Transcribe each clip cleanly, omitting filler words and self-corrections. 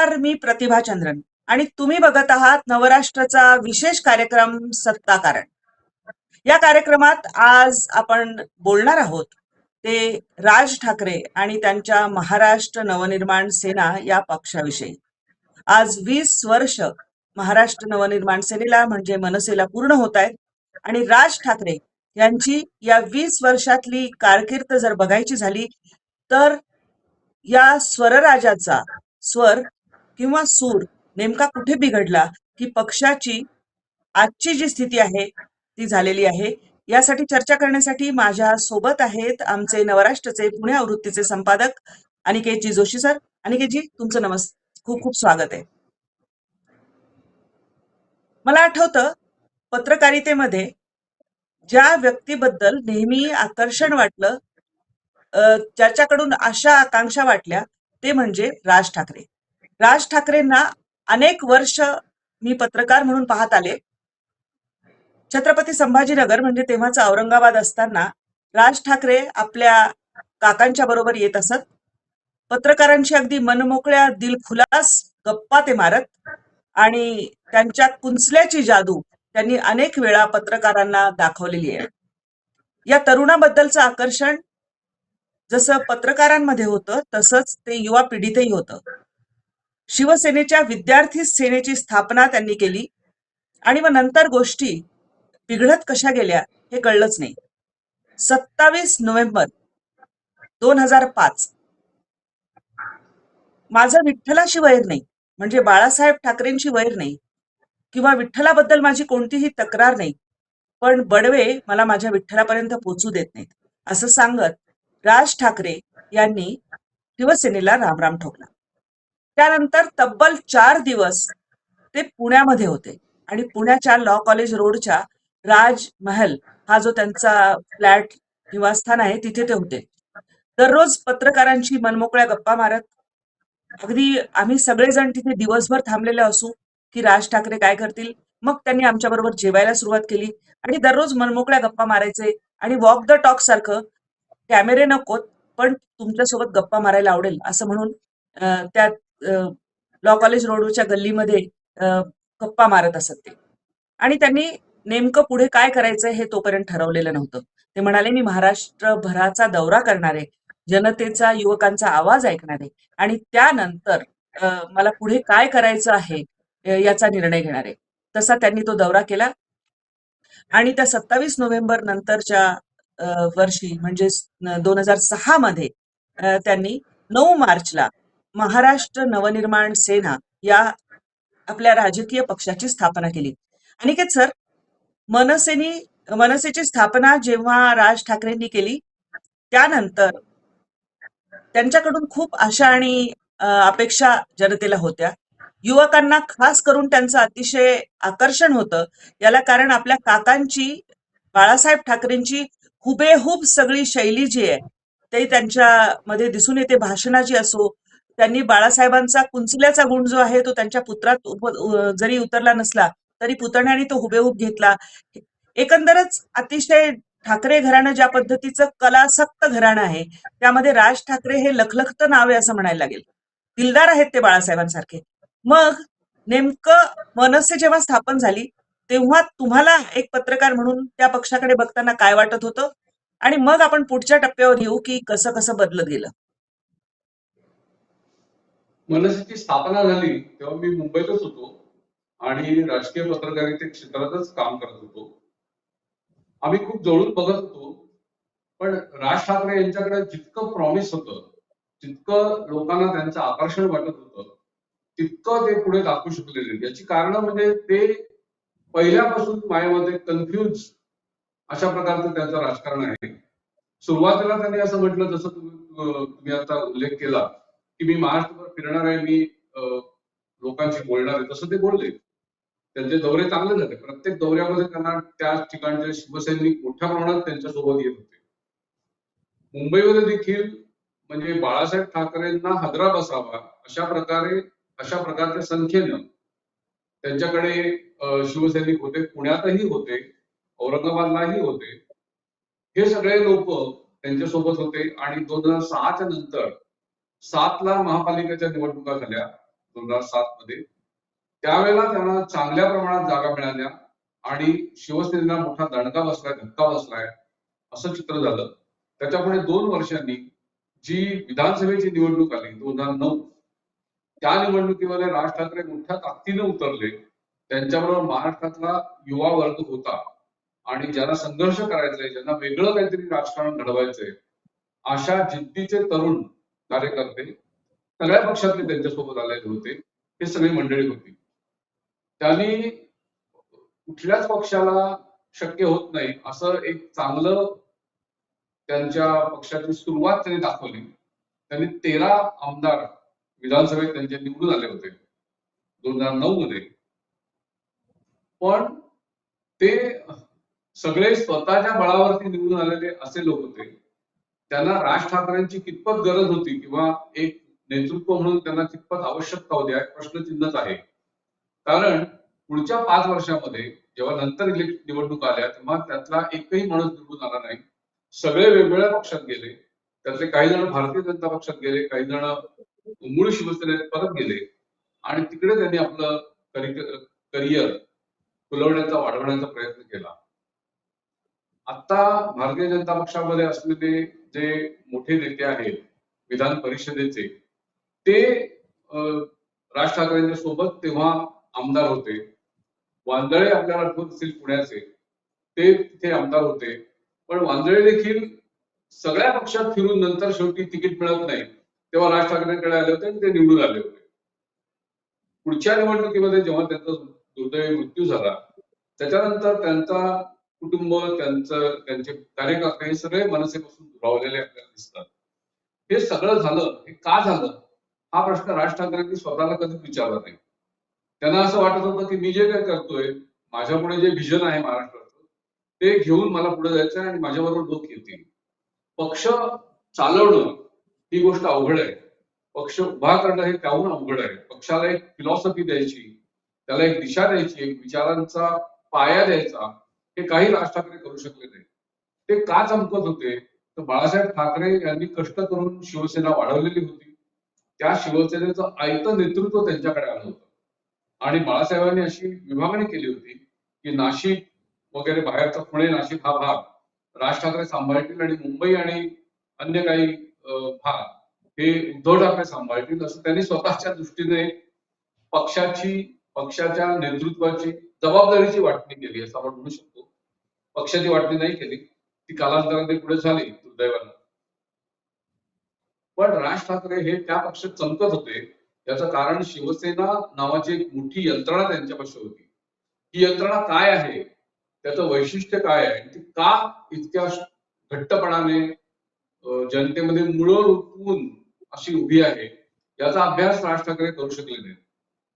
नमस्कार, मी प्रतिभा चंद्रन आणि तुम्ही बघत आहात नवराष्ट्राचा विशेष कार्यक्रम सत्ता कारण. या कार्यक्रमात आज आपण बोलणार आहोत ते राज ठाकरे आणि त्यांच्या महाराष्ट्र नवनिर्माण सेना या पक्षाविषयी. आज 20 वर्ष महाराष्ट्र नवनिर्माण सेनेला म्हणजे मनसेला पूर्ण होत आहेत आणि राज ठाकरे यांची या 20 वर्षातली कारकीर्द जर बघायची झाली तर या स्वरराजाचा स्वर किंवा सूर नेमका कुठे बिघडला की पक्षाची आजची जी स्थिती आहे ती झालेली आहे. यासाठी चर्चा करण्यासाठी माझ्या सोबत आहेत आमचे नवराष्ट्रचे पुणे आवृत्तीचे संपादक अनिकेतजी जोशी सर. अनिकेतजी, तुमचं खूप खूप स्वागत आहे. मला आठवतं पत्रकारितेमध्ये ज्या व्यक्तीबद्दल नेहमी आकर्षण वाटलं, ज्याच्याकडून आशा आकांक्षा वाटल्या, ते म्हणजे राज ठाकरे. राज ठाकरेंना अनेक वर्ष मी पत्रकार म्हणून पाहत आले. छत्रपती संभाजीनगर म्हणजे तेव्हाचा औरंगाबाद असताना राज ठाकरे आपल्या काकांच्या बरोबर येत असत. पत्रकारांची अगदी मनमोकळ्या दिलखुलास गप्पा ते मारत आणि त्यांच्या कुंचल्याची जादू त्यांनी अनेक वेळा पत्रकारांना दाखवलेली आहे. या तरुणाबद्दलचं आकर्षण जसं पत्रकारांमध्ये होतं तसंच ते युवा पिढीतही होतं. शिवसेनेच्या विद्यार्थी सेनेची स्थापना त्यांनी केली आणि मग नंतर गोष्टी बिघडत कशा गेल्या हे कळलंच नाही. 27 नोव्हेंबर 2005 माझं विठ्ठलाशी वैर नाही, म्हणजे बाळासाहेब ठाकरेंची वैर नाही किंवा विठ्ठलाबद्दल माझी कोणतीही तक्रार नाही, पण बडवे मला माझ्या विठ्ठलापर्यंत पोचू देत नाहीत असं सांगत राज ठाकरे यांनी शिवसेनेला रामराम ठोकला. त्यानंतर तब्बल 4 दिवस ते पुण्यामध्ये होते आणि पुण्याच्या लॉ कॉलेज रोडच्या राजमहल हा जो त्यांचा फ्लॅट निवासस्थान आहे तिथे ते होते. दररोज पत्रकारांची मनमोकळ्या गप्पा मारत, अगदी आम्ही सगळेजण तिथे दिवसभर थांबलेले असू की राज ठाकरे काय करतील. मग त्यांनी आमच्या बरोबर जेवायला सुरुवात केली आणि दररोज मनमोकळ्या गप्पा मारायचे आणि वॉक द टॉक सारखं, कॅमेरे नकोत पण तुमच्यासोबत गप्पा मारायला आवडेल असं म्हणून त्या लॉ कॉलेज रोडच्या गल्लीमध्ये गप्पा मारत असत ते. आणि त्यांनी नेमकं पुढे काय करायचं हे तोपर्यंत ठरवलेलं नव्हतं. ते म्हणाले, मी महाराष्ट्रभराचा दौरा करणार आहे, जनतेचा युवकांचा आवाज ऐकणार आहे आणि त्यानंतर मला पुढे काय करायचं आहे याचा निर्णय घेणार आहे. तसा त्यांनी तो दौरा केला आणि त्या 27 नोव्हेंबर नंतरच्या वर्षी म्हणजे 2006 मध्ये त्यांनी 9 मार्चला महाराष्ट्र नवनिर्माण सेना या आपल्या राजकीय पक्षाची स्थापना केली. अनिकेत सर, मनसेची स्थापना जेव्हा राज ठाकरेंनी केली त्यानंतर त्यांच्याकडून खूप आशा आणि अपेक्षा जनतेला होत्या. युवकांना खास करून त्यांचं अतिशय आकर्षण होतं. याला कारण आपल्या काकांची, बाळासाहेब ठाकरेंची हुबेहूब सगळी शैली जी आहे ते त्यांच्यामध्ये दिसून येते. भाषणाची असो, त्यांनी बाळासाहेबांचा कुंचल्याचा गुण जो आहे तो त्यांच्या पुत्रात जरी उतरला नसला तरी पुतण्याने तो हुबेहूब घेतला. एकंदरच अतिशय ठाकरे घराणं ज्या पद्धतीचं कलासक्त घराणं आहे त्यामध्ये राज ठाकरे हे लखलखतं नाव आहे असं म्हणायला लागेल. दिलदार आहेत ते बाळासाहेबांसारखे. मग नेमकं मनसे जेव्हा स्थापन झाली तेव्हा तुम्हाला एक पत्रकार म्हणून त्या पक्षाकडे बघताना काय वाटत होतं आणि मग आपण पुढच्या टप्प्यावर येऊ की कसं कसं बदलत गेलं. मनसेची स्थापना झाली तेव्हा मी मुंबईतच होतो आणि राजकीय पत्रकारिते क्षेत्रातच काम करत होतो. आम्ही खूप जवळून बघत होतो, पण राज ठाकरे यांच्याकडे जितकं प्रॉमिस होतं, जितकं लोकांना त्यांचं आकर्षण वाटत होतं, तितकं ते पुढे दाखवू शकले नाही. याची कारण म्हणजे ते पहिल्यापासून माझ्यामध्ये कन्फ्युज अशा प्रकारचं त्यांचं राजकारण आहे. सुरुवातीला त्यांनी असं म्हटलं, जसं तुम्ही आता उल्लेख केला की मी महाराष्ट्रभर फिरणार आहे, मी लोकांशी बोलणार आहे, तसं ते बोलले. त्यांचे दौरे चांगले झाले. प्रत्येक दौऱ्यामध्ये त्यांना त्या ठिकाणचे शिवसैनिक मोठ्या प्रमाणात त्यांच्यासोबत येत होते. मुंबईमध्ये देखील म्हणजे बाळासाहेब ठाकरेंना हादरा बसावा अशा प्रकारच्या संख्येनं त्यांच्याकडे शिवसैनिक होते. पुण्यातही होते, औरंगाबादलाही होते. हे सगळे लोक त्यांच्यासोबत होते आणि 2006च्या नंतर 7ला महापालिकेच्या निवडणुका झाल्या 2007 मध्ये. त्यावेळेला त्यांना चांगल्या प्रमाणात जागा मिळाल्या आणि शिवसेनेला मोठा दणका बसलाय, धक्का बसलाय असं चित्र झालं. त्याच्यापुढे 2 वर्षांनी जी विधानसभेची निवडणूक आली 2009, त्या निवडणुकीमध्ये राज ठाकरे मोठ्या ताकदीने उतरले. त्यांच्याबरोबर महाराष्ट्रातला युवा वर्ग होता आणि ज्यांना संघर्ष करायचंय, ज्यांना वेगळं काहीतरी राजकारण घडवायचंय, अशा जिद्दीचे तरुण कार्यकर्ते सगळ्या पक्षातले त्यांच्यासोबत आलेले होते. हे सगळी मंडळी होती. त्यांनी कुठल्याच पक्षाला शक्य होत नाही असं एक चांगलं त्यांच्या पक्षाची सुरुवात त्यांनी दाखवली. त्यांनी 13 आमदार विधानसभेत त्यांचे निवडून आले होते 2009 मध्ये. पण ते सगळे स्वतःच्या बळावरती निवडून आलेले असे लोक होते. त्यांना राज ठाकरेंची कितपत गरज होती किंवा एक नेतृत्व म्हणून त्यांना कितपत आवश्यकता होती, हा प्रश्नचिन्हच आहे. कारण पुढच्या 5 वर्षामध्ये जेव्हा नंतर निवडणूक आल्या तेव्हा त्यातला एकही माणूस निवडून आला नाही. सगळे वेगवेगळ्या पक्षात गेले. त्यातले काही जण भारतीय जनता पक्षात गेले, काही जण मूळ शिवसेनेत परत गेले आणि तिकडे त्यांनी आपलं करिअर फुलवण्याचा, वाढवण्याचा प्रयत्न केला. आता भारतीय जनता पक्षामध्ये असलेले जे मोठे नेते आहेत विधान परिषदेचे, ते राज ठाकरेंच्या सोबत तेव्हा आमदार होते. वांदळे आपल्याला आठवत असतील पुण्याचे, ते तिथे आमदार होते. पण वांदळे देखील सगळ्या पक्षात फिरून नंतर शेवटी तिकीट मिळत नाही तेव्हा राज ठाकरेंकडे आले होते आणि ते निवडून आले होते. पुढच्या निवडणुकीमध्ये जेव्हा त्यांचा दुर्दैवी मृत्यू झाला, त्याच्यानंतर त्यांचा कुटुंब, त्यांचे कार्यकर्ते हे सगळे मनसेपासून दुरावलेले आपल्याला दिसतात. हे सगळं झालं, हे का झालं, हा प्रश्न राज ठाकरेंनी स्वतःला कधीच विचारला नाही. त्यांना असं वाटत होतं की मी जे काय करतोय, माझ्यापुढे जे व्हिजन आहे महाराष्ट्राचं, ते घेऊन मला पुढे जायचं आहे आणि माझ्याबरोबर लोक येतील. पक्ष चालवणं ही गोष्ट अवघड आहे. पक्ष उभा करणं हे त्याहून अवघड आहे. पक्षाला एक फिलॉसॉफी द्यायची, त्याला एक दिशा द्यायची, एक विचारांचा पाया द्यायचा, हे काही राज ठाकरे करू शकले नाही. ते का चमकत होते, तर बाळासाहेब ठाकरे यांनी कष्ट करून शिवसेना वाढवलेली होती. त्या शिवसेनेचं आयतं नेतृत्व त्यांच्याकडे आलं होतं आणि बाळासाहेबांनी अशी विभागणी केली होती की नाशिक वगैरे बाहेरचा पुणे नाशिक हा भाग राज ठाकरे सांभाळतील आणि मुंबई आणि अन्य काही भाग हे उद्धव ठाकरे सांभाळतील, असं त्यांनी स्वतःच्या दृष्टीने पक्षाच्या नेतृत्वाची जबाबदारीची वाटणी केली असं आपण म्हणू शकतो. पक्षाची वाटणी नाही केली, ती कालांतराने पुढे झाली दुर्दैवानं. पण राज ठाकरे हे त्या पक्षात चमकत होते, याचं कारण शिवसेना नावाची एक मोठी यंत्रणा त्यांच्यापाशी होती. ही यंत्रणा काय आहे, त्याचं वैशिष्ट्य काय आहे, ती का इतक्या घट्टपणाने जनतेमध्ये मुळं रुतवून अशी उभी आहे, याचा अभ्यास राज ठाकरे करू शकले नाही.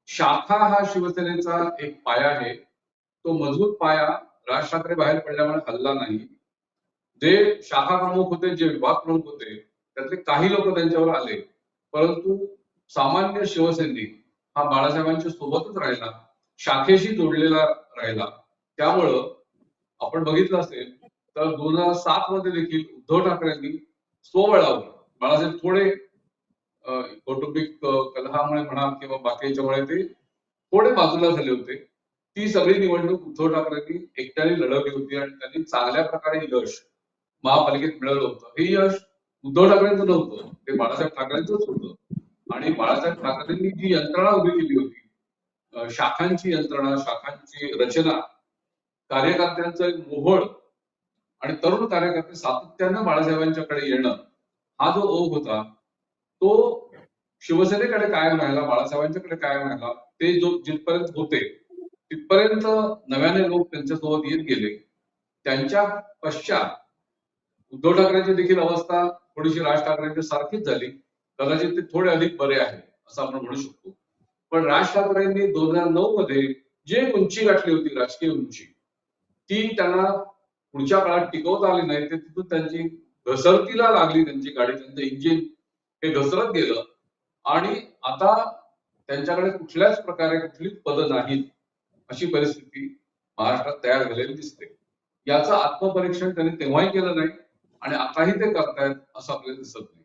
शाखा हा शिवसेनेचा एक पाया आहे. तो मजबूत पाया राज ठाकरे बाहेर पडल्यामुळे हल्ला नाही. जे शाखा प्रमुख होते, जे विभाग प्रमुख होते, त्यातले काही लोक त्यांच्यावर आले, परंतु सामान्य शिवसैनिक हा बाळासाहेबांच्या सोबतच राहिला, शाखेशी जोडलेला राहिला. त्यामुळं आपण बघितलं असेल तर 2007 मध्ये देखील उद्धव ठाकरेंनी स्वबळावर, बाळासाहेब थोडे कौटुंबिक कलहामुळे म्हणा किंवा बाकीच्यामुळे ते थोडे बाजूला झाले होते, ती सगळी निवडणूक उद्धव ठाकरेंनी एकट्याने लढवली होती आणि त्यांनी चांगल्या प्रकारे यश महापालिकेत मिळवलं होतं. हे यश उद्धव ठाकरेंचं नव्हतं, ते बाळासाहेब ठाकरेंचंच होतं. आणि बाळासाहेब ठाकरेंनी जी यंत्रणा उभी केली होती, शाखांची यंत्रणा, शाखांची रचना, कार्यकर्त्यांचं एक मोहोळ आणि तरुण कार्यकर्ते सातत्यानं बाळासाहेबांच्याकडे येणं, हा जो ओघ होता तो शिवसेनेकडे कायम राहिला, बाळासाहेबांच्याकडे कायम राहिला. ते जो जिथपर्यंत होते तिथपर्यंत नव्याने लोक त्यांच्यासोबत येत गेले. त्यांच्या पश्चात उद्धव ठाकरेंची देखील अवस्था थोडीशी राज ठाकरेंच्या सारखीच झाली. कदाचित ते थोडे अधिक बरे आहे असं आपण म्हणू शकतो. पण राज ठाकरेंनी 2009 मध्ये जे उंची गाठली होती, राजकीय उंची, ती त्यांना पुढच्या काळात टिकवता आली नाही. ते तिथून त्यांची घसरतीला लागली, त्यांची गाडी, त्यांचं इंजिन हे घसरत गेलं आणि आता त्यांच्याकडे कुठल्याच प्रकारे कुठलीच पदं नाहीत अशी परिस्थिती महाराष्ट्रात तयार झालेली दिसते. याचं आत्मपरीक्षण त्यांनी तेव्हाही केलं नाही आणि आताही ते करतायत असं आपल्याला दिसत नाही.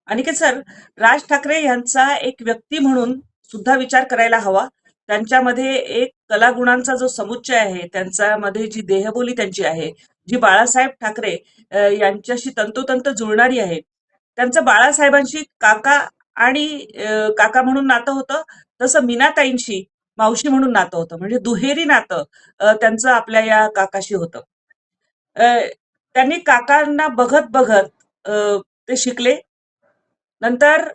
अनिकेत सर, राज ठाकरे यांचा एक व्यक्ती म्हणून सुद्धा विचार करायला हवा. त्यांच्यामध्ये एक कलागुणांचा जो समुच्चय आहे, त्यांच्यामध्ये जी देहबोली त्यांची आहे, जी बाळासाहेब ठाकरे यांच्याशी तंतोतंत जुळणारी आहे. त्यांचं बाळासाहेबांशी काका आणि काका म्हणून नातं होतं, तसं मीनाताईंशी मावशी म्हणून नातं होतं. म्हणजे दुहेरी नातं त्यांचं आपल्या या काकाशी होतं. अ, त्यांनी काकांना बघत बघत ते शिकले. नंतर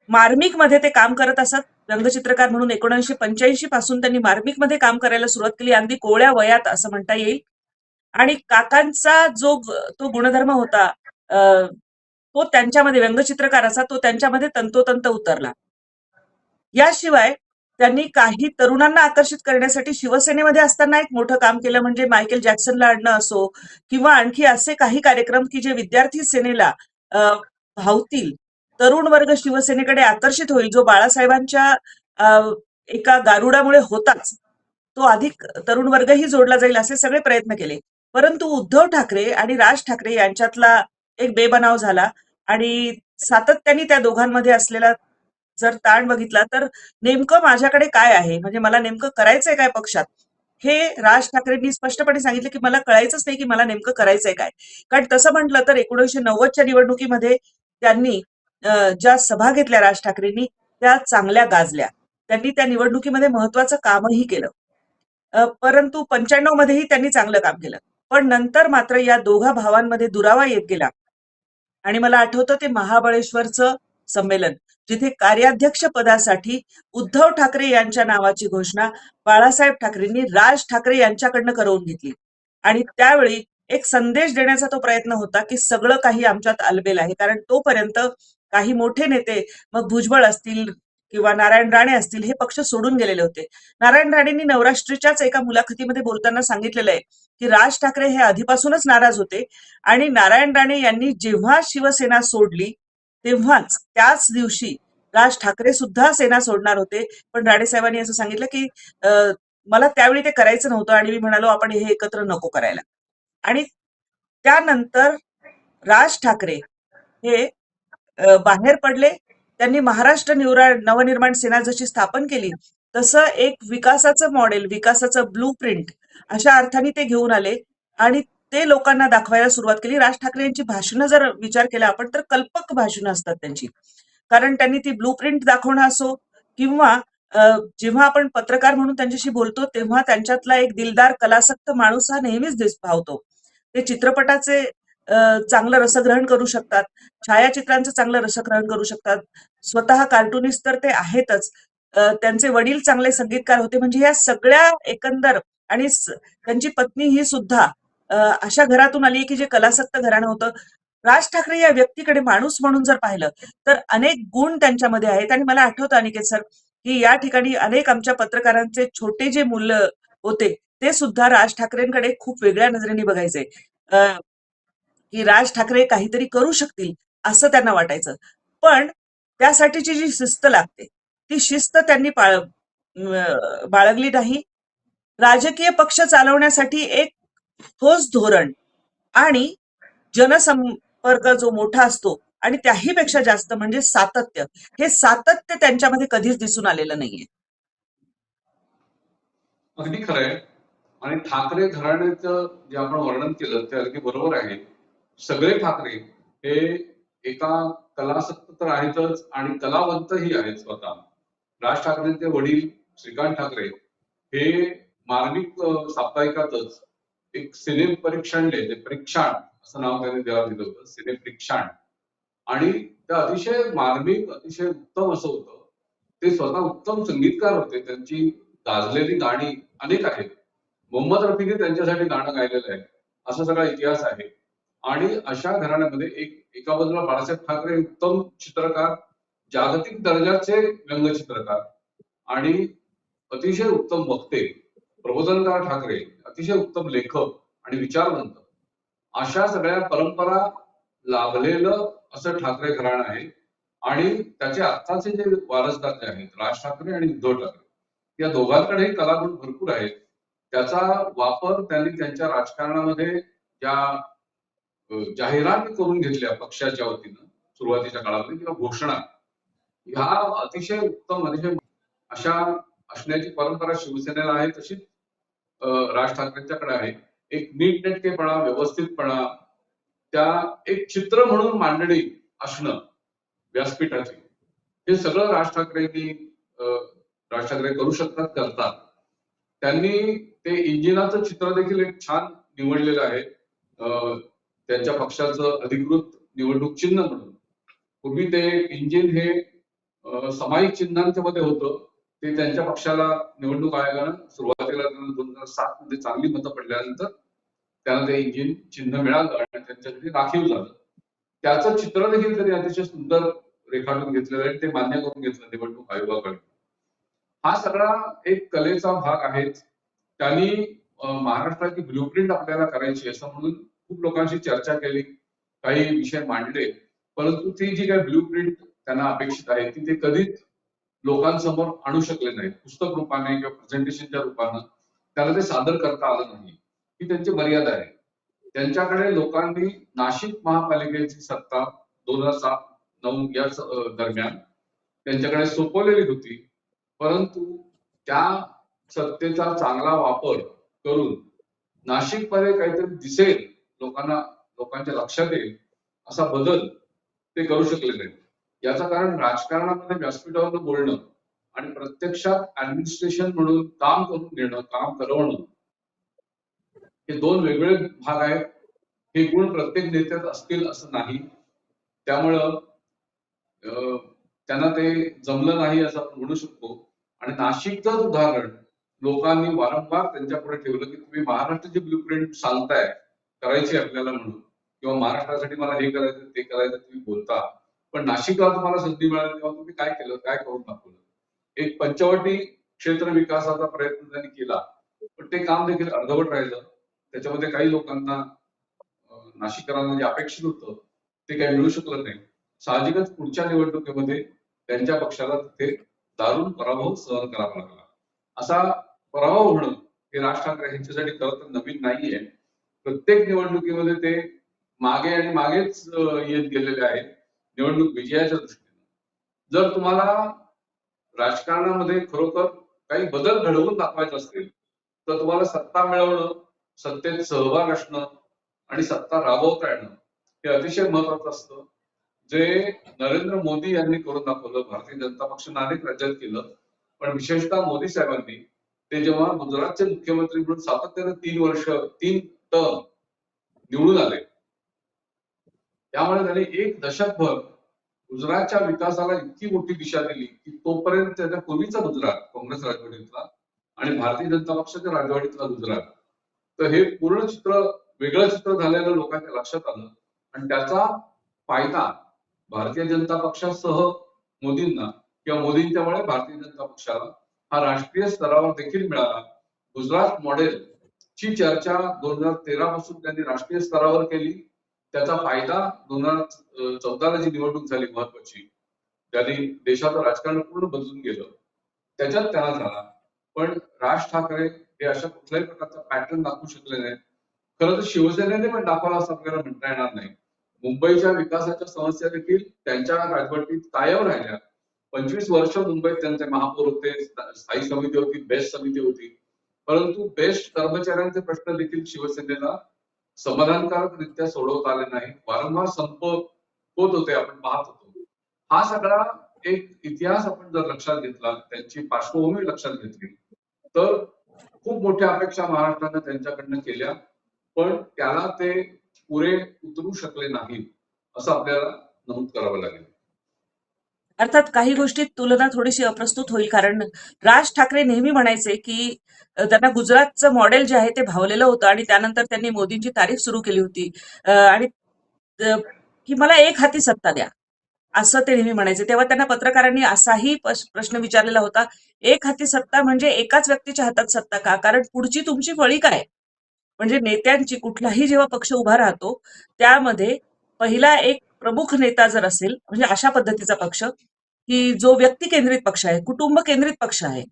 मार्मिकमध्ये ते काम करत असत. रंगचित्रकार म्हणून 1985 पासून त्यांनी मार्मिकमध्ये काम करायला सुरुवात केली, अगदी कोवळ्या वयात असं म्हणता येईल. आणि काकांचा जो तो गुणधर्म होता, तो त्यांच्यामध्ये व्यंगचित्रकाराचा तो त्यांच्यामध्ये तंतोतंत उतरला. याशिवाय त्यांनी काही तरुणांना आकर्षित करण्यासाठी शिवसेनेमध्ये असताना एक मोठं काम केलं, म्हणजे मायकेल जॅक्सनला आणणं असो किंवा आणखी असे काही कार्यक्रम की जे विद्यार्थी सेनेला अ, भावतील, तरुण वर्ग शिवसेनेकडे आकर्षित होईल, जो बाळासाहेबांच्या अ, एका गारुडामुळे होताच, तो अधिक तरुण वर्गही जोडला जाईल, असे सगळे प्रयत्न केले. परंतु उद्धव ठाकरे आणि राज ठाकरे यांच्यातला एक बेबनाव झाला आणि सातत्याने त्या दोघांमध्ये असलेला जर ताण बघितला तर नेमकं माझ्याकडे काय आहे, म्हणजे मला नेमकं करायचंय काय पक्षात, हे राज ठाकरेंनी स्पष्टपणे सांगितलं की मला कळायचंच नाही की मला नेमकं करायचंय काय. कारण तसं म्हटलं तर 1990च्या निवडणुकीमध्ये त्यांनी ज्या सभा घेतल्या राज ठाकरेंनी, त्या चांगल्या गाजल्या. त्यांनी त्या निवडणुकीमध्ये महत्वाचं कामही केलं. परंतु 95 मध्येही त्यांनी चांगलं काम केलं. पण नंतर मात्र या दोघा भावांमध्ये दुरावा येत गेला आणि मला आठवतं ते महाबळेश्वरचं संमेलन, जिथे कार्याध्यक्ष पदासाठी उद्धव ठाकरे यांच्या नावाची घोषणा बाळासाहेब ठाकरेंनी राज ठाकरे यांच्याकडनं करवून घेतली. आणि त्यावेळी एक संदेश देण्याचा तो प्रयत्न होता की सगळं काही आमच्यात आलबेल आहे. कारण तोपर्यंत काही मोठे नेते, मग भुजबळ असतील किंवा नारायण राणे असतील, हे पक्ष सोडून गेलेले होते. नारायण राणेंनी नवराष्ट्रीच्याच एका मुलाखतीमध्ये बोलताना सांगितलेलं आहे की राज ठाकरे हे आधीपासूनच नाराज होते आणि नारायण राणे यांनी जेव्हा शिवसेना सोडली तेव्हाच त्याच दिवशी राज ठाकरे सुद्धा सेना सोडणार होते. पण राणे साहेबांनी असं सांगितलं की मला त्यावेळी ते करायचं नव्हतं आणि मी म्हणालो आपण हे एकत्र नको करायला. आणि त्यानंतर राज ठाकरे हे बाहेर पडले. त्यांनी महाराष्ट्र नवनिर्माण सेना जशी स्थापन केली, तसं एक विकासाचं मॉडेल, विकासाचं ब्लू प्रिंट अशा अर्थाने ते घेऊन आले आणि ते लोकांना दाखवायला सुरुवात केली. राज ठाकरे यांची भाषणं जर विचार केला आपण तर कल्पक भाषणं असतात त्यांची. कारण त्यांनी ती ब्लू प्रिंट दाखवणं असो किंवा जेव्हा आपण पत्रकार म्हणून त्यांच्याशी बोलतो तेव्हा त्यांच्यातला एक दिलदार कलासक्त माणूस हा नेहमीच पावतो. ते चित्रपटाचे चांगलं रसग्रहण करू शकतात, छायाचित्रांचं चांगलं रसग्रहण करू शकतात, स्वतः कार्टुनिस्ट तर ते आहेतच. त्यांचे वडील चांगले संगीतकार होते. म्हणजे या सगळ्या एकंदर आणि त्यांची पत्नी ही सुद्धा अशा घरातून आली की जे कलासक्त घराणं होतं. राज ठाकरे या व्यक्तीकडे माणूस म्हणून जर पाहिलं तर अनेक गुण त्यांच्यामध्ये आहेत. आणि मला आठवतं अनिकेत सर की या ठिकाणी अनेक आमच्या पत्रकारांचे छोटे जे मुलं होते ते सुद्धा राज ठाकरेंकडे खूप वेगळ्या नजरेने बघायचे, की राज ठाकरे काहीतरी करू शकतील असं त्यांना वाटायचं. पण त्यासाठीची जी शिस्त लागते, ती शिस्त त्यांनी बाळगली नाही. राजकीय पक्ष चालवण्यासाठी एक ठोस धोरण आणि जनसंपर्क जो मोठा असतो आणि त्याही पेक्षा जास्त म्हणजे सातत्य, हे सातत्य त्यांच्यामध्ये कधीच दिसून आलेलं नाहीये. अगदी खरंय. आणि ठाकरे घराण्याचं जे आपण वर्णन केलं ते अगदी बरोबर आहे. सगळे ठाकरे हे एका कलासक्त तर आहेतच आणि कलावंतही आहेत स्वतः. राज ठाकरेंचे वडील श्रीकांत ठाकरे हे मार्मिक साप्ताहिकातच एक सिने परीक्षण लिहिले, परीक्षण असं नाव त्यांनी त्याला दिलं होतं, सिने परीक्षण. आणि ते अतिशय मार्मिक, अतिशय उत्तम असं होतं. ते स्वतः उत्तम संगीतकार होते. त्यांची गाजलेली गाणी अनेक आहेत. मोहम्मद रफीने त्यांच्यासाठी गाणं गायलेलं आहे, असा सगळा इतिहास आहे. आणि अशा घराण्यामध्ये एका बाजूला बाळासाहेब ठाकरे उत्तम चित्रकार, जागतिक दर्जाचे व्यंगचित्रकार आणि अतिशय उत्तम वक्ते, प्रबोधनकार ठाकरे अतिशय उत्तम लेखक आणि विचारवंत, अशा सगळ्या परंपरा लाभलेलं असं ठाकरे घराणं आहे. आणि त्याचे आत्ताचे जे वारसदार जे आहेत राज ठाकरे आणि उद्धव ठाकरे, या दोघांकडेही कलागुण भरपूर आहेत. त्याचा वापर त्यांनी त्यांच्या राजकारणामध्ये ज्या जाहिराती करून घेतल्या पक्षाच्या वतीनं, सुरुवातीच्या काळामध्ये किंवा घोषणा, ह्या अतिशय उत्तम, अतिशय अशा असण्याची परंपरा शिवसेनेला आहे, तशीच राज ठाकरेंच्याकडे आहे. एक नीटनेटकेपणा, व्यवस्थितपणा, त्या एक चित्र म्हणून मांडणी असणं व्यासपीठाची, हे सगळं राज ठाकरे करू शकतात, करतात. त्यांनी ते इंजिनाचं चित्र देखील एक छान निवडलेलं आहे. त्यांच्या पक्षाचं अधिकृत निवडणूक चिन्ह म्हणून. पूर्वी ते इंजिन हे सामायिक चिन्हांच्या मध्ये होतं. ते त्यांच्या पक्षाला निवडणूक आयोगानं सुरुवातीला 2007 मध्ये चांगली मतं पडल्यानंतर त्यांना ते इंजिन चिन्ह मिळालं आणि त्यांच्यासाठी राखीव झालं. त्याचं चित्र देखील त्यांनी अतिशय सुंदर रेखाटून घेतलेलं आहे, ते मान्य करून घेतलं निवडणूक आयोगाकडे. हा सगळा एक कलेचा भाग आहे. त्यांनी महाराष्ट्राची ब्ल्यूप्रिंट आपल्याला करायची असं म्हणून खूप लोकांशी चर्चा केली, काही विषय मांडले, परंतु ती जी काही ब्ल्यूप्रिंट त्यांना अपेक्षित आहे ती ते कधीच लोकांसमोर आणू शकले नाहीत. पुस्तक रूपाने किंवा प्रेझेंटेशनच्या रूपानं त्याला ते सादर करता आलं नाही. ही त्यांची मर्यादा आहे. त्यांच्याकडे लोकांनी नाशिक महापालिकेची सत्ता 2007-9 या दरम्यान त्यांच्याकडे सोपवलेली होती, परंतु त्या सत्तेचा चांगला वापर करून नाशिकमध्ये काहीतरी दिसेल, लोकांच्या लक्षात येईल असा बदल ते करू शकले नाही. याचं कारण राजकारणामध्ये व्यासपीठावर बोलणं आणि प्रत्यक्षात ऍडमिनिस्ट्रेशन म्हणून काम करून घेणं, काम करवणं, हे दोन वेगळे भाग आहेत. हे गुण प्रत्येक नेत्यात असतील असं नाही. त्यामुळं त्यांना ते जमलं नाही असं आपण म्हणू शकतो. आणि नाशिकचंच उदाहरण लोकांनी वारंवार त्यांच्या पुढे ठेवलं की तुम्ही महाराष्ट्राची ब्ल्यूप्रिंट सांगताय, करायची आपल्याला म्हणून, किंवा महाराष्ट्रासाठी मला हे करायचं ते करायचं तुम्ही बोलता, पण नाशिकला तुम्हाला संधी मिळाली तेव्हा तुम्ही काय केलं, काय करून दाखवलं. एक पंचवटी क्षेत्र विकासाचा प्रयत्न त्यांनी केला, पण ते काम देखील अर्धवट राहिलं. त्याच्यामध्ये काही लोकांना, नाशिककरांना जे अपेक्षित होतं ते काही मिळू शकलं नाही. साहजिकच पुढच्या निवडणुकीमध्ये त्यांच्या पक्षाला तिथे दारुण पराभव सहन करावा लागला. असा पराभव होणं हे राज ठाकरे यांच्यासाठी खरं तर नवीन नाहीये. प्रत्येक निवडणुकीमध्ये ते मागे आणि मागेच येत गेलेले आहेत निवडणूक विजयाच्या दृष्टीने. जर तुम्हाला राजकारणामध्ये खरोखर काही बदल घडवून दाखवायचे असतील तर तुम्हाला सत्ता मिळवणं, सत्तेत सहभाग असणं आणि सत्ता राबवता येणं हे अतिशय महत्वाचं असतं. जे नरेंद्र मोदी यांनी करून दाखवलं, भारतीय जनता पक्षाने अनेक राज्यात केलं, पण विशेषतः मोदी साहेबांनी ते जेव्हा गुजरातचे मुख्यमंत्री म्हणून सातत्याने 3 टर्म निवडून आले, त्यामुळे त्यांनी 1 दशकभर गुजरातच्या विकासाला इतकी मोठी दिशा दिली की तोपर्यंत त्याच्या पूर्वीचा गुजरात काँग्रेस राजवटीतला आणि भारतीय जनता पक्षाच्या राजवटीतला गुजरात, तर हे पूर्ण चित्र, वेगळं चित्र झालेलं लोकांच्या लक्षात आलं. आणि त्याचा फायदा भारतीय जनता पक्षासह मोदींना किंवा मोदींच्यामुळे भारतीय जनता पक्षाला हा राष्ट्रीय स्तरावर देखील मिळाला. गुजरात मॉडेल ची चर्चा 2013 पासून त्यांनी राष्ट्रीय स्तरावर केली. त्याचा फायदा 2014ला जी निवडणूक झाली महत्वाची, त्यांनी देशाचं राजकारण पूर्ण बदलून गेलं, त्याच्यात त्यांना झाला. पण राज ठाकरे हे अशा कुठल्याही प्रकारचा पॅटर्न दाखवू शकले नाहीत. खरं तर शिवसेनेने पण दाखवला असं आपल्याला म्हणता येणार नाही. मुंबईच्या विकासाच्या समस्या देखील त्यांच्या राजवटीत कायम राहिल्या. 25 वर्ष मुंबईत त्यांचे महापौर होते, स्थायी समिती होती, बेस्ट समिती होती, परंतु बेस्ट कर्मचाऱ्यांचे प्रश्न देखील शिवसेनेला समाधानकारकरित्या सोडवता आले नाही. वारंवार संप होत होते, आपण पाहत होतो. हा सगळा एक इतिहास आपण जर लक्षात घेतला, त्यांची पार्श्वभूमी लक्षात घेतली, तर खूप मोठ्या अपेक्षा महाराष्ट्राने त्यांच्याकडनं केल्या, पण त्याला ते पुरे उतरू शकले नाहीत असं आपल्याला नमूद करावं लागेल. अर्थात काही गोष्टीत तुलना थोडीशी अप्रस्तुत होईल, कारण राज ठाकरे नेहमी म्हणायचे की त्यांना गुजरातचं मॉडेल जे आहे ते भावलेलं होतं आणि त्यानंतर त्यांनी मोदींची तारीफ सुरू केली होती, आणि की मला एक हाती सत्ता द्या असं ते नेहमी म्हणायचे. तेव्हा त्यांना पत्रकारांनी असाही प्रश्न विचारलेला होता, एक हाती सत्ता म्हणजे एकाच व्यक्तीच्या हातात सत्ता का? कारण पुढची तुमची फळी काय? म्हणजे नेत्यांची, कुठलाही जेव्हा पक्ष उभा राहतो त्यामध्ये पहिला एक प्रमुख नेता जर असेल, म्हणजे अशा पद्धतीचा पक्ष की जो व्यक्ती केंद्रित पक्ष आहे, कुटुंब केंद्रित पक्ष आहे,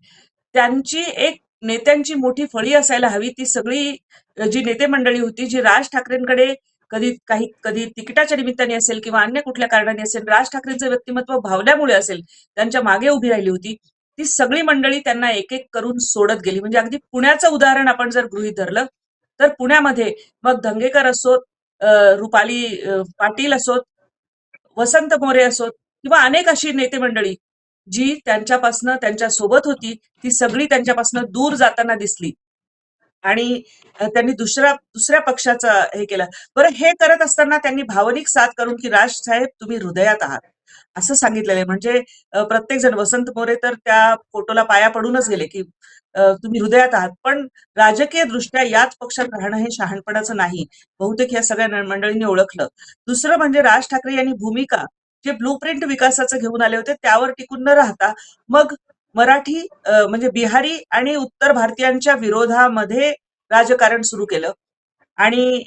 त्यांची एक नेत्यांची मोठी फळी असायला हवी. ती सगळी जी नेते मंडळी होती, जी राज ठाकरेंकडे कधी तिकिटाच्या निमित्ताने असेल किंवा अन्य कुठल्या कारणाने असेल, राज ठाकरेंचं व्यक्तिमत्व भावल्यामुळे असेल, त्यांच्या मागे उभी राहिली होती. ती सगळी मंडळी त्यांना एक एक करून सोडत गेली. म्हणजे अगदी पुण्याचं उदाहरण आपण जर गृहीत धरलं तर पुण्यामध्ये मग धंगेकर असोत, रुपाली पाटील असोत, वसंत मोरे असोत किंवा अनेक अशी नेते मंडळी जी त्यांच्यापासनं त्यांच्या सोबत होती, ती सगळी त्यांच्यापासनं दूर जाताना दिसली आणि त्यांनी दुसऱ्या पक्षाचा हे केलं. बरं, हे करत असताना त्यांनी भावनिक साथ करून की राज साहेब तुम्ही हृदयात आहात असं सांगितलेलं आहे. म्हणजे प्रत्येक जण, वसंत मोरे तर त्या फोटोला पाया पडूनच गेले की तुम्ही हृदयात आहात. पण राजकीय दृष्ट्या याच पक्षात राहणं हे शहाणपणाचं नाही, बहुतेक या सगळ्या मंडळींनी ओळखलं. दुसरं म्हणजे राज ठाकरे यांनी भूमिका जे ब्लूप्रिंट विकासाचं घेऊन आले होते त्यावर टिकून न राहता मग मराठी म्हणजे बिहारी आणि उत्तर भारतीयांच्या विरोधामध्ये राजकारण सुरू केलं आणि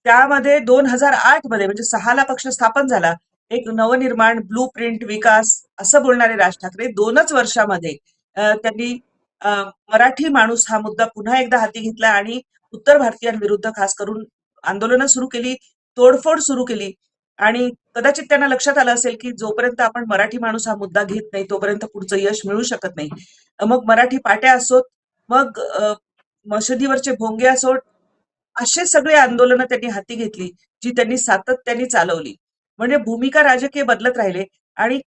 त्यामध्ये 2008 मध्ये म्हणजे 6ला पक्ष स्थापन झाला. एक नवनिर्माण, ब्लूप्रिंट, विकास असं बोलणारे राज ठाकरे 2च वर्षामध्ये त्यांनी मराठी माणूस हा मुद्दा पुन्हा एकदा हाती घेतला आणि उत्तर भारतीयांविरुद्ध खास करून आंदोलनं सुरू केली, तोडफोड सुरू केली आणि कदाचित त्यांना लक्षात आलं असेल की जोपर्यंत आपण मराठी माणूस हा मुद्दा घेत नाही तोपर्यंत पुढचं यश मिळू शकत नाही. मग मराठी पाट्या असोत, मग मशिदीवरचे भोंगे असोत, असे सगळे आंदोलनं त्यांनी हाती घेतली, जी त्यांनी सातत्याने चालवली. म्हणजे भूमिका राजकीय बदलत राहिले आणि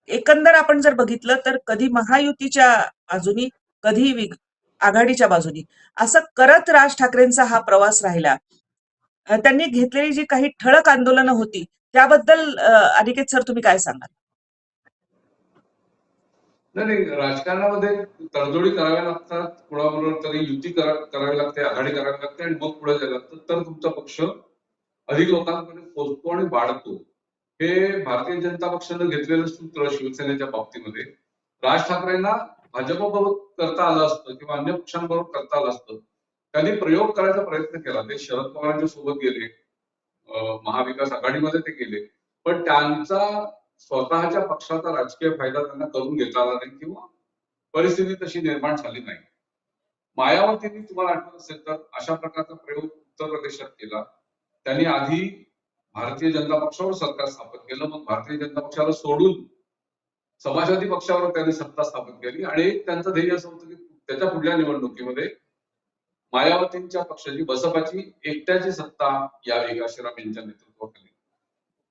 एकंदर आपण जर बघितलं तर कधी महायुतीच्या बाजूनी, कधी आघाडीच्या बाजूनी, असं करत राज ठाकरेंचा हा प्रवास राहिला. त्यांनी घेतलेली जी काही ठळक आंदोलनं होती त्याबद्दल अनिकेत सर तुम्ही काय सांगाल? नाही, राजकारणामध्ये तडजोडी कराव्या लागतात, कुणाबरोबर तरी युती करावी लागते, आघाडी करावी लागते आणि मग पुढे जायला लागतं, तर तुमचा पक्ष अधिक लोकांपर्यंत पोहोचतो आणि वाढतो. हे भारतीय जनता पक्षानं घेतलेलं सूत्र शिवसेनेच्या बाबतीमध्ये राज ठाकरेंना भाजपबरोबर करता आलं असतं किंवा अन्य पक्षांबरोबर करता आलं असतं. त्यांनी प्रयोग करायचा प्रयत्न केला. ते शरद पवारांच्या सोबत गेले, महाविकास आघाडीमध्ये ते गेले, पण त्यांचा स्वतःच्या पक्षाचा राजकीय फायदा त्यांना करून घेता आला नाही किंवा परिस्थिती तशी निर्माण झाली नाही. मायावतींनी तुम्हाला आठवत असेल तर अशा प्रकारचा प्रयोग उत्तर प्रदेशात केला. त्यांनी आधी भारतीय जनता पक्षावर सरकार स्थापन केलं, मग भारतीय जनता पक्षाला सोडून समाजवादी पक्षावर त्यांनी सत्ता स्थापन केली आणि एक त्यांचं ध्येय असं होतं की त्याच्या पुढल्या निवडणुकीमध्ये मायावतींच्या पक्षाची, बसपाची एकट्याची सत्ता यावी काशीराम यांच्या नेतृत्वाखाली.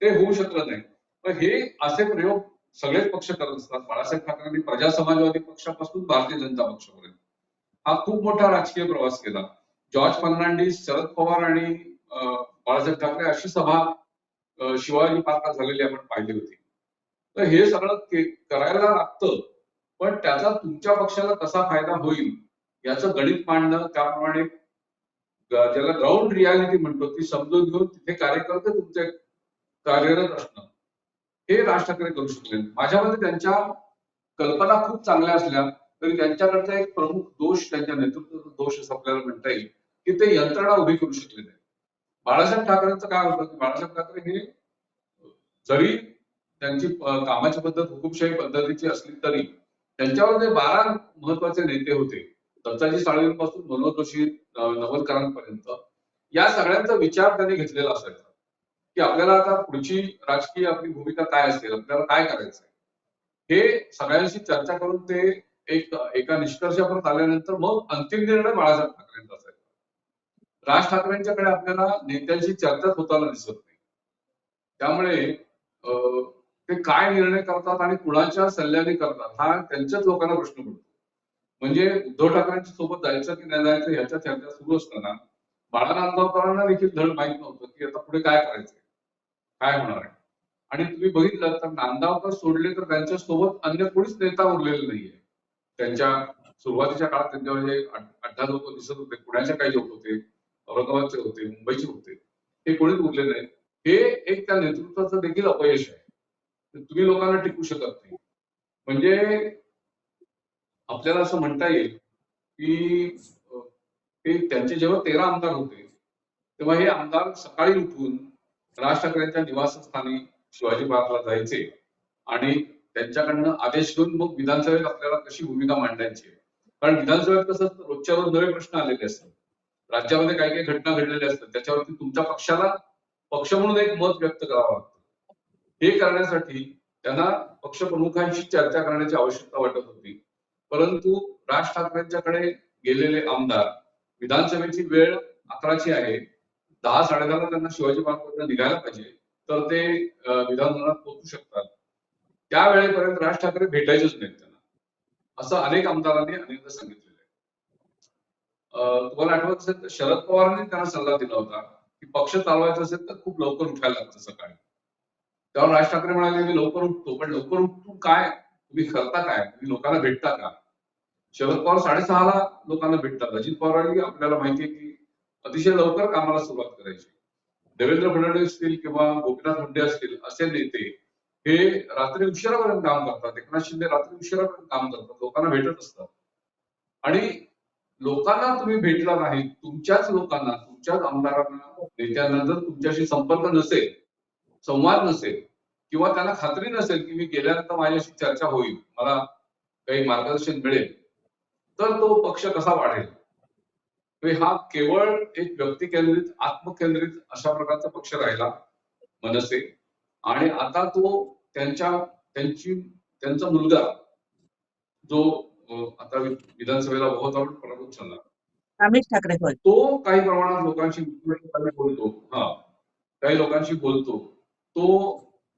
ते होऊ शकलं नाही. पण हे असे प्रयोग सगळेच पक्ष करत असतात. बाळासाहेब ठाकरेंनी प्रजा समाजवादी पक्षापासून भारतीय जनता पक्षापर्यंत हा खूप मोठा राजकीय प्रवास केला. जॉर्ज फर्नांडिस, शरद पवार आणि बाळासाहेब ठाकरे अशी सभा शिवाजी पार्कात झालेली आपण पाहिली होती. तर हे सगळं करायला लागतं, पण त्याचा तुमच्या पक्षाला कसा फायदा होईल याचं गणित मांडणं, त्याप्रमाणे ज्याला ग्राउंड रियालिटी म्हणतो ती समजून घेऊन तिथे कार्यकर्ते तुमचे कार्यरत असणं, हे राज ठाकरे करू शकले. माझ्या मते त्यांच्या कल्पना खूप चांगल्या असल्या तरी त्यांच्याकडचा एक प्रमुख दोष, त्यांच्या नेतृत्वाचा दोष असं आपल्याला म्हणता येईल की ते यंत्रणा उभी करू शकले नाही. बाळासाहेब ठाकरेंचं काय होतं की बाळासाहेब ठाकरे हे जरी त्यांची कामाची पद्धत हुकुमशाही पद्धतीची असली तरी त्यांच्यावर जे 12 महत्वाचे नेते होते, दत्ताजी साळवेंपासून मनोहर जोशी, नवलकरांपर्यंत, या सगळ्यांचा विचार त्यांनी घेतलेला असायचा की आपल्याला आता पुढची राजकीय आपली भूमिका काय असेल, आपल्याला काय करायचंय, हे सगळ्यांशी चर्चा करून ते एका निष्कर्षापर्यंत आल्यानंतर मग अंतिम निर्णय बाळासाहेब ठाकरेंचा असायचा. राज ठाकरेंच्याकडे आपल्याला नेत्यांशी चर्चाच होताना दिसत नाही. त्यामुळे ते काय निर्णय करतात आणि कुणाच्या सल्ल्याने करतात हा त्यांच्याच लोकांना प्रश्न पडतो. म्हणजे उद्धव ठाकरेंच्या सोबत जायचं की नाही जायचं ह्याच्या चर्चा सुरू असताना बाळा नांदगावकरांना देखील धड माहित नव्हतं की आता पुढे काय करायचंय, काय होणार आहे. आणि तुम्ही बघितलं तर नांदगावकर सोडले तर त्यांच्या सोबत अन्य कोणीच नेता उरलेला नाहीये. त्यांच्या सुरुवातीच्या काळात त्यांच्यावर जे 8 लोक दिसत होते, पुण्याचे काही लोक होते, औरंगाबादचे होते, मुंबईचे होते, हे कोणीच उरले नाही. हे एक त्या नेतृत्वाचं देखील अपयश आहे. तुम्ही लोकांना टिकू शकत नाही. म्हणजे आपल्याला असं म्हणता येईल की ते त्यांचे जेव्हा 13 आमदार होते तेव्हा हे आमदार सकाळी उठून राज ठाकरेंच्या निवासस्थानी शिवाजी पार्कला जायचे आणि त्यांच्याकडनं आदेश घेऊन मग विधानसभेत आपल्याला कशी भूमिका मांडायची. कारण विधानसभेत कसं रोजच्या रोज नवे प्रश्न आलेले असतात. राज्यामध्ये काही काही घटना घडलेल्या असतात त्याच्यावरती तुमच्या पक्षाला पक्ष म्हणून एक मत व्यक्त करावं लागतं. हे करण्यासाठी त्यांना पक्षप्रमुखांशी चर्चा करण्याची आवश्यकता वाटत होती. परंतु राज ठाकरेंच्याकडे गेलेले आमदार, विधानसभेची वेळ 11ची आहे, 10-10:30ला त्यांना शिवाजी पार्कवरून निघायला पाहिजे, तर ते विधानभवनात पोहोचू शकतात. त्या वेळेपर्यंत राज ठाकरे भेटायचेच नाहीत त्यांना, असं अनेक आमदारांनी अनेकदा सांगितलेलं आहे. तुम्हाला आठवत असेल तर शरद पवारांनी त्यांना सल्ला दिला होता की पक्ष चालवायचा असेल तर खूप लवकर उठायला लागतं सकाळी. तेव्हा राज ठाकरे म्हणाले मी लवकर उठतो, पण लवकर उठून काय, तुम्ही करता काय, तुम्ही लोकांना भेटता का? शरद पवार 6:30ला लोकांना भेटतात. अजित पवारांनी आपल्याला माहितीये की अतिशय लवकर कामाला सुरुवात करायची. देवेंद्र फडणवीस असतील किंवा गोपीनाथ मुंडे असतील असे नेते हे रात्री उशिरापर्यंत काम करतात. एकनाथ शिंदे रात्री उशिरापर्यंत काम करतात, लोकांना भेटत असतात. आणि लोकांना तुम्ही भेटला नाही, तुमच्याच लोकांना, तुमच्याच आमदारांना, नेत्यांना जर तुमच्याशी संपर्क नसेल, संवाद नसेल किंवा त्यांना खात्री नसेल की मी गेल्यानंतर माझ्याशी चर्चा होईल, मला काही मार्गदर्शन मिळेल, तर तो पक्ष कसा वाढेल? हा केवळ एक व्यक्ती केंद्रित, आत्मकेंद्रित अशा प्रकारचा पक्ष राहिला मनसे. आणि आता तो त्यांचा मुलगा जो आता विधानसभेला बहुत प्रमुख झाला, अमित ठाकरे होय. तो काही प्रमाणात लोकांशी बोलतो. काही लोकांशी बोलतो. तो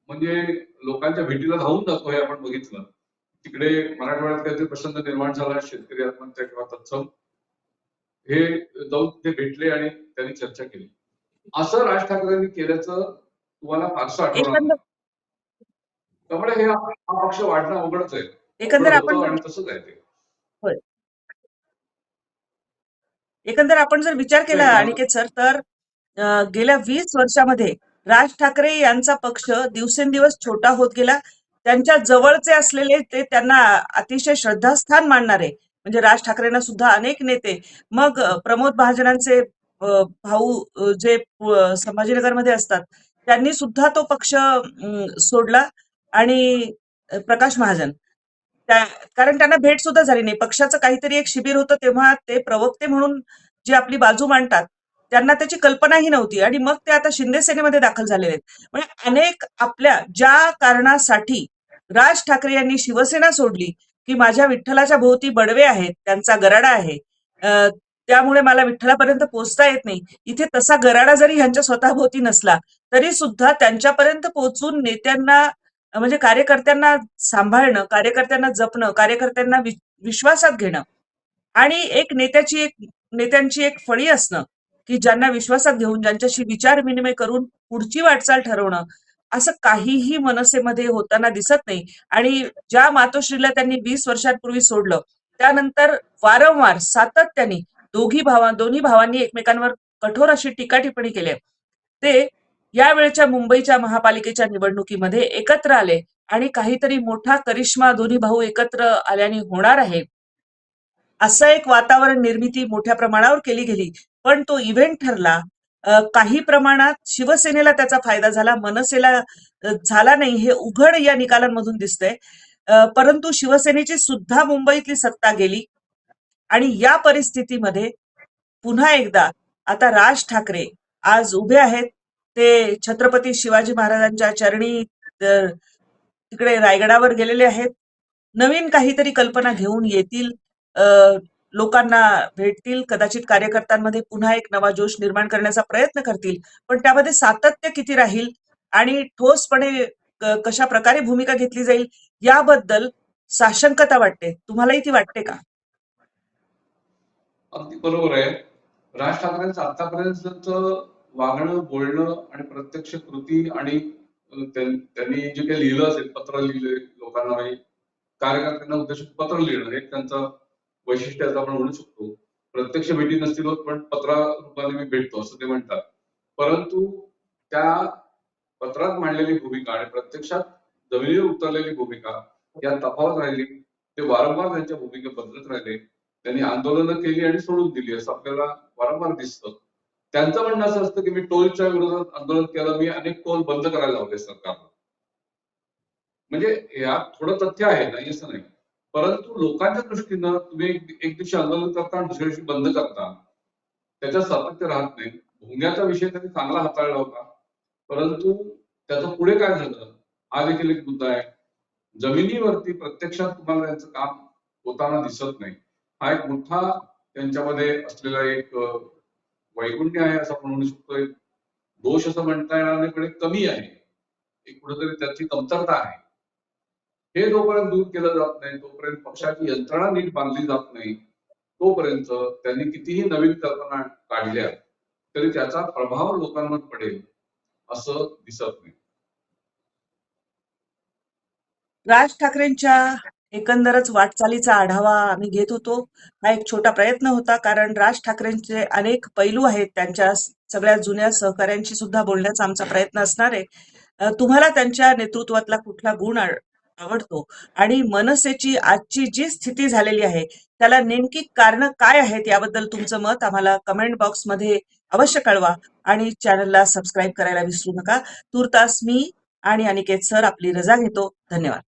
म्हणजे लोकांच्या भेटीला धावून जातो हे आपण बघितलं. तिकडे मराठवाड्यात काहीतरी प्रसंग निर्माण झाला, शेतकरी आत्महत्या किंवा तत्सम, हे जाऊन ते भेटले आणि त्यांनी चर्चा केली. असं राज ठाकरेंनी केल्याचं तुम्हाला फारसं आठवणार एकंदर नाही. त्यामुळे हा पक्ष वाढणं अवघडच आहे. एकंदर अवघड आपण होतं जर आणि तसंच आहे ते. होय. एकंदर आपण जर विचार केला नाही, अनिकेत सर, तर गेल्या 20 वर्षामध्ये राज ठाकरे यांचा पक्ष दिवसेंदिवस छोटा होत गेला. त्यांच्या जवळचे असलेले ते त्यांना अतिशय श्रद्धास्थान मानणारे म्हणजे राज ठाकरेंना सुद्धा अनेक नेते, मग प्रमोद महाजनांचे भाऊ जे संभाजीनगरमध्ये असतात, त्यांनी सुद्धा तो पक्ष सोडला. आणि प्रकाश महाजन त्या कारण त्यांना भेट सुद्धा झाली नाही. पक्षाचं काहीतरी एक शिबिर होतं तेव्हा ते प्रवक्ते म्हणून जी आपली बाजू मांडतात त्यांना त्याची कल्पनाही नव्हती आणि मग ते आता शिंदे सेनेमध्ये दाखल झालेले आहेत. म्हणजे अनेक आपल्या ज्या कारणासाठी राज ठाकरे यांनी शिवसेना सोडली की माझ्या विठ्ठलाच्या भोवती बडवे आहेत, त्यांचा गराडा आहे, त्यामुळे मला विठ्ठलापर्यंत पोहोचता येत नाही. इथे तसा गराडा जरी ह्यांच्या स्वतःभोवती नसला तरी सुद्धा त्यांच्यापर्यंत पोहोचून नेत्यांना म्हणजे कार्यकर्त्यांना सांभाळणं, कार्यकर्त्यांना जपणं, कार्यकर्त्यांना विश्वासात घेणं आणि नेत्यांची एक फळी असणं की ज्यांना विश्वासात घेऊन ज्यांच्याशी विचार विनिमय करून पुढची वाटचाल ठरवणं, असं काहीही मनसेमध्ये होताना दिसत नाही. आणि ज्या मातोश्रीला त्यांनी 20 वर्षांपूर्वी सोडलं त्यानंतर वारंवार सातत्याने दोन्ही भावांनी एकमेकांवर कठोर अशी टीका टिप्पणी केली. ते यावेळच्या मुंबईच्या महापालिकेच्या निवडणुकीमध्ये एकत्र आले आणि काहीतरी मोठा करिश्मा दोन्ही भाऊ एकत्र आल्याने होणार आहे असं एक वातावरण निर्मिती मोठ्या प्रमाणावर केली गेली. पण तो इव्हेंट ठरला. काही प्रमाणात शिवसेनेला त्याचा फायदा झाला, मनसेला झाला नाही, हे उघड या निकालांमधून दिसतंय. परंतु शिवसेनेची सुद्धा मुंबईतली सत्ता गेली आणि या परिस्थितीमध्ये पुन्हा एकदा आता राज ठाकरे आज उभे आहेत. ते छत्रपती शिवाजी महाराजांच्या चरणी तिकडे रायगडावर गेलेले आहेत. नवीन काहीतरी कल्पना घेऊन येतील, लोकांना भेटतील, कदाचित कार्यकर्त्यांमध्ये पुन्हा एक नवा जोश निर्माण करण्याचा प्रयत्न करतील. पण त्यामध्ये सातत्य किती राहील आणि ठोसपणे कशा प्रकारे भूमिका घेतली जाईल याबद्दल साशंकता वाटते. तुम्हालाही ती वाटते का? अगदी बरोबर आहे. राज ठाकरेंचं आतापर्यंतचं वागणं, बोलणं आणि प्रत्यक्ष कृती आणि त्यांनी जे काही लिहिलं असेल, पत्र लिहिले लोकांना, म्हणजे कार्यकर्त्यांना उद्देशून पत्र लिहिणं हे त्यांचं वैशिष्ट्य असं आपण म्हणू शकतो. प्रत्यक्ष भेटी नसतील होत पण पत्रा रूपाने मी भेटतो असं ते म्हणतात. परंतु त्या पत्रात मांडलेली भूमिका आणि प्रत्यक्षात जमिनीवर उतरलेली भूमिका या तफावत राहिली. ते वारंवार त्यांच्या भूमिका बदलत राहिले. त्यांनी आंदोलनं केली आणि सोडून दिली असं आपल्याला वारंवार दिसतं. त्यांचं म्हणणं असं असतं की मी टोलच्या विरोधात आंदोलन केलं, मी अनेक टोल बंद करायला लावले सरकारला. म्हणजे यात थोडं तथ्य आहे, नाही असं नाही. परंतु लोकांच्या दृष्टीनं तुम्ही एक दिवशी आंदोलन करता आणि दुसऱ्या दिवशी बंद करता, त्याच्यात सातत्य राहत नाही. भोंग्याचा विषय त्यांनी चांगला हाताळला होता, परंतु त्याचं पुढे काय झालं हा देखील एक मुद्दा आहे. जमिनीवरती प्रत्यक्षात तुम्हाला त्यांचं काम होताना दिसत नाही. हा एक मोठा त्यांच्यामध्ये असलेला एक वैगुण्य आहे असं म्हणू शकतो. एक दोष असं म्हणता येणार नाही, पण एक कमी आहे, एक कुठेतरी त्याची कमतरता आहे. हे जोपर्यंत दूर केलं जात नाही, तोपर्यंत पक्षाची यंत्रणा नीट बांधली जात नाही, तोपर्यंत त्यांनी कितीही नवीन कल्पना काढल्या तरी त्याचा प्रभाव लोकांवर पडेल असं दिसत नाही. राज ठाकरेंच्या एकंदरच वाटचालीचा आढावा आम्ही घेत होतो. हा एक छोटा प्रयत्न होता, कारण राज ठाकरेंचे अनेक पैलू आहेत. त्यांच्या सगळ्या जुन्या सहकाऱ्यांशी सुद्धा बोलण्याचा आमचा प्रयत्न असणार आहे. तुम्हाला त्यांच्या नेतृत्वातला कुठला गुण आवडतो आणि मनसेची आजची जी स्थिती झालेली आहे त्याला नेमकी कारणं काय आहेत याबद्दल तुमचं मत आम्हाला कमेंट बॉक्समध्ये अवश्य कळवा आणि चॅनलला सबस्क्राईब करायला विसरू नका. तूर्तास मी आणि अनिकेत सर आपली रजा घेतो. धन्यवाद.